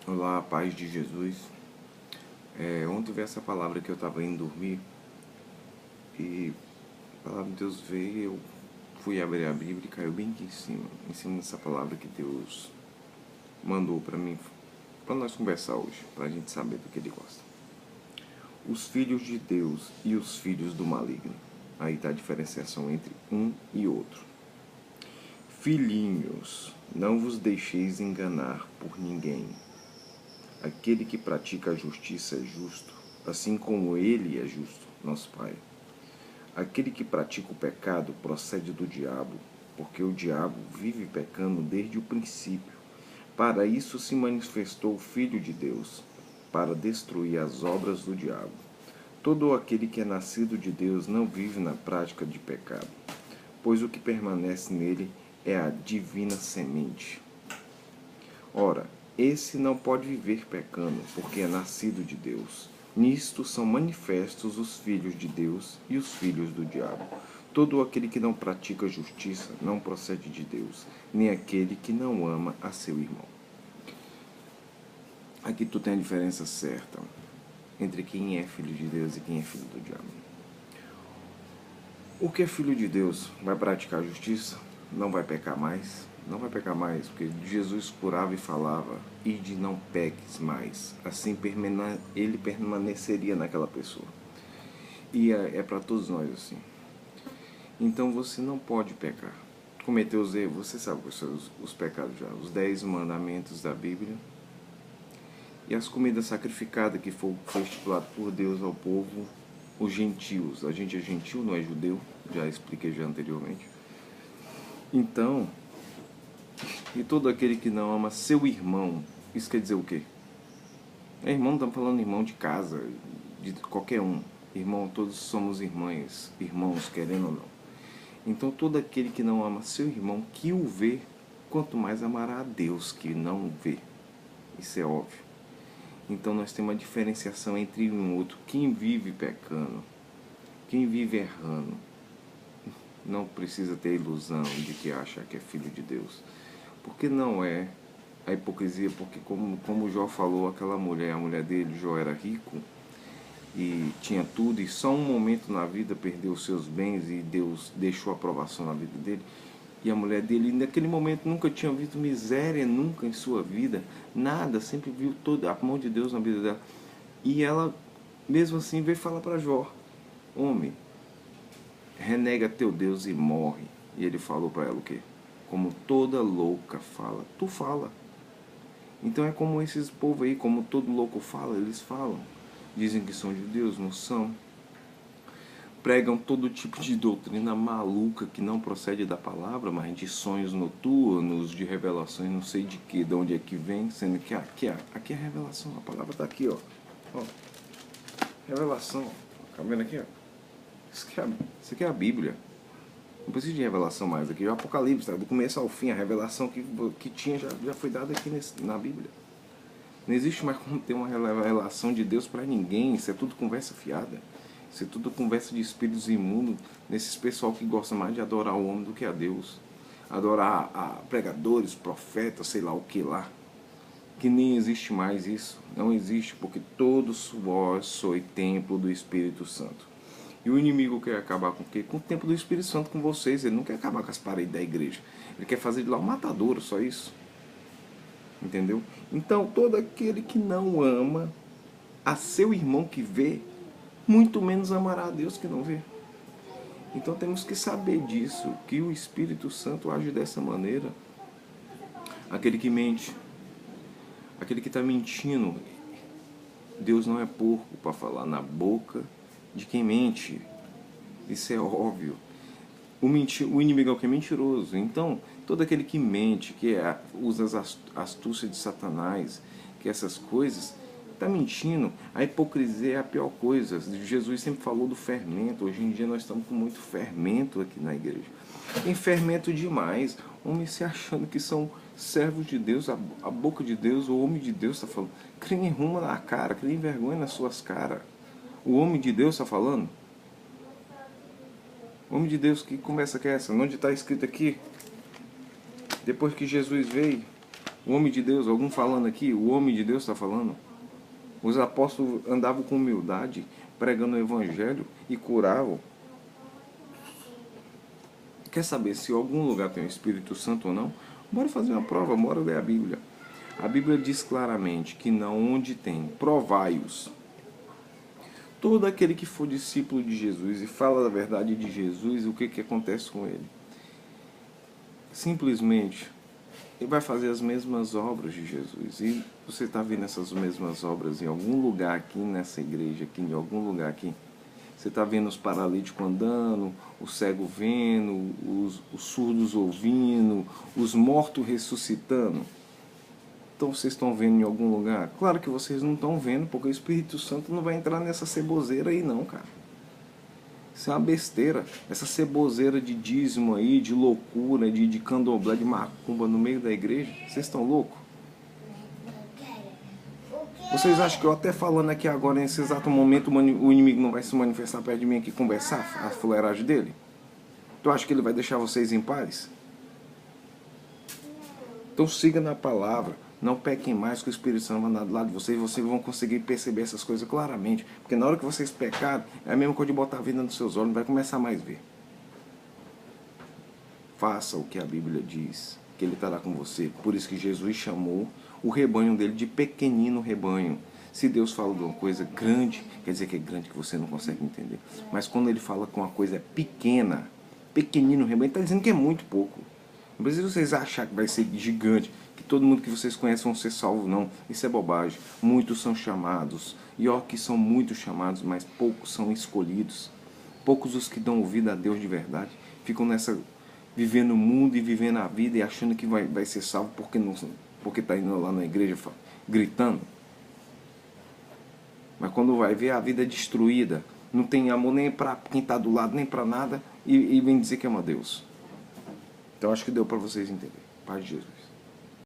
Olá, paz de Jesus. Ontem veio essa palavra que eu estava indo dormir e a palavra de Deus veio, eu fui abrir a Bíblia e caiu bem aqui em cima dessa palavra que Deus mandou para mim, para nós conversar hoje, para a gente saber do que Ele gosta. Os filhos de Deus e os filhos do maligno. Aí está a diferenciação entre um e outro. Filhinhos, não vos deixeis enganar por ninguém. Aquele que pratica a justiça é justo, assim como ele é justo, nosso Pai. Aquele que pratica o pecado procede do diabo, porque o diabo vive pecando desde o princípio. Para isso se manifestou o Filho de Deus, para destruir as obras do diabo. Todo aquele que é nascido de Deus não vive na prática de pecado, pois o que permanece nele é a divina semente. Ora, esse não pode viver pecando, porque é nascido de Deus. Nisto são manifestos os filhos de Deus e os filhos do diabo. Todo aquele que não pratica justiça não procede de Deus, nem aquele que não ama a seu irmão. Aqui tu tem a diferença certa entre quem é filho de Deus e quem é filho do diabo. O que é filho de Deus vai praticar justiça, não vai pecar mais. Não vai pecar mais, porque Jesus curava e falava, ide não peques mais. Assim ele permaneceria naquela pessoa. E é para todos nós assim. Então você não pode pecar. Cometer os erros, você sabe quais são os pecados já. Os 10 mandamentos da Bíblia. E as comidas sacrificadas que foi estipulado por Deus ao povo, os gentios. A gente é gentil, não é judeu, já expliquei já anteriormente. Então, e todo aquele que não ama seu irmão, isso quer dizer o quê? Irmão, não estamos falando irmão de casa, de qualquer um. Irmão, todos somos irmãs, irmãos, querendo ou não. Então, todo aquele que não ama seu irmão, que o vê, quanto mais amará a Deus que não o vê. Isso é óbvio. Então, nós temos uma diferenciação entre um e outro. Quem vive pecando, quem vive errando, não precisa ter ilusão de que acha que é filho de Deus. Porque não é a hipocrisia, porque como Jó falou, aquela mulher, a mulher dele, Jó era rico e tinha tudo, e só um momento na vida perdeu os seus bens e Deus deixou a aprovação na vida dele. E a mulher dele, naquele momento, nunca tinha visto miséria, nunca em sua vida, nada, sempre viu toda a mão de Deus na vida dela. E ela, mesmo assim, veio falar para Jó, homem, renega teu Deus e morre. E ele falou para ela o quê? Como toda louca fala, tu fala. Então é como esses povos aí, como todo louco fala, eles falam. Dizem que são judeus, não são. Pregam todo tipo de doutrina maluca que não procede da palavra, mas de sonhos noturnos, de revelações, não sei de que, de onde é que vem, sendo que aqui é a revelação, a palavra está aqui, ó. Revelação, tá vendo aqui, ó? Isso aqui é a Bíblia. Não precisa de revelação mais aqui. O Apocalipse, tá? Do começo ao fim, a revelação que tinha já foi dada aqui na Bíblia. Não existe mais como ter uma revelação de Deus para ninguém. Isso é tudo conversa fiada. Isso é tudo conversa de espíritos imundos. Nesses pessoal que gosta mais de adorar o homem do que a Deus. Adorar a pregadores, profetas, sei lá o que lá. Que nem existe mais isso. Não existe, porque todos vós sois templo do Espírito Santo. E o inimigo quer acabar com o quê? Com o tempo do Espírito Santo com vocês. Ele não quer acabar com as paredes da igreja. Ele quer fazer de lá um matadouro, só isso. Entendeu? Então, todo aquele que não ama a seu irmão que vê, muito menos amará a Deus que não vê. Então, temos que saber disso, que o Espírito Santo age dessa maneira. Aquele que mente, aquele que está mentindo, Deus não é porco para falar na boca de quem mente. Isso é óbvio. O inimigo é o que é mentiroso. Então, todo aquele que mente, que usa as astúcias de Satanás, que essas coisas, está mentindo. A hipocrisia é a pior coisa. Jesus sempre falou do fermento. Hoje em dia nós estamos com muito fermento aqui na igreja. Tem fermento demais. Homens se achando que são servos de Deus, a boca de Deus, o homem de Deus está falando. Criem ruma na cara, criem vergonha nas suas caras. O homem de Deus está falando? O homem de Deus, que conversa que é essa? Onde está escrito aqui? Depois que Jesus veio, O homem de Deus, algum falando aqui, o homem de Deus está falando. Os apóstolos andavam com humildade, pregando o evangelho e curavam. Quer saber se algum lugar tem o Espírito Santo ou não? Bora fazer uma prova, bora ler a Bíblia. A Bíblia diz claramente que não onde tem, provai-os. Todo aquele que for discípulo de Jesus e fala da verdade de Jesus, o que acontece com ele? Simplesmente, ele vai fazer as mesmas obras de Jesus. E você está vendo essas mesmas obras em algum lugar aqui nessa igreja, aqui em algum lugar aqui? Você está vendo os paralíticos andando, o cego vendo, os surdos ouvindo, os mortos ressuscitando. Então vocês estão vendo em algum lugar? Claro que vocês não estão vendo, porque o Espírito Santo não vai entrar nessa ceboseira aí não, cara. Isso é uma besteira. Essa ceboseira de dízimo aí, de loucura, de candomblé, de macumba no meio da igreja. Vocês estão loucos? Vocês acham que eu até falando aqui agora, nesse exato momento, o inimigo não vai se manifestar perto de mim aqui e conversar a fuleiragem dele? Tu acha que ele vai deixar vocês em paz? Então siga na palavra. Não pequem mais, que o Espírito Santo vai andar do lado de vocês. Vocês vão conseguir perceber essas coisas claramente. Porque na hora que vocês pecarem, é a mesma coisa de botar a vida nos seus olhos. Não vai começar mais a ver. Faça o que a Bíblia diz, que Ele estará com você. Por isso que Jesus chamou o rebanho dele de pequenino rebanho. Se Deus fala de uma coisa grande, quer dizer que é grande que você não consegue entender. Mas quando Ele fala que uma coisa é pequena, pequenino rebanho, Ele está dizendo que é muito pouco. Não precisa vocês achar que vai ser gigante, que todo mundo que vocês conhecem vão ser salvos, não. Isso é bobagem. Muitos são chamados. E ó que são muitos chamados, mas poucos são escolhidos. Poucos os que dão ouvido a Deus de verdade. Ficam nessa, vivendo o mundo e vivendo a vida e achando que vai ser salvo porque está indo lá na igreja gritando. Mas quando vai ver a vida é destruída, não tem amor nem para quem está do lado, nem para nada, e vem dizer que ama Deus. Então acho que deu para vocês entenderem. Paz de Jesus.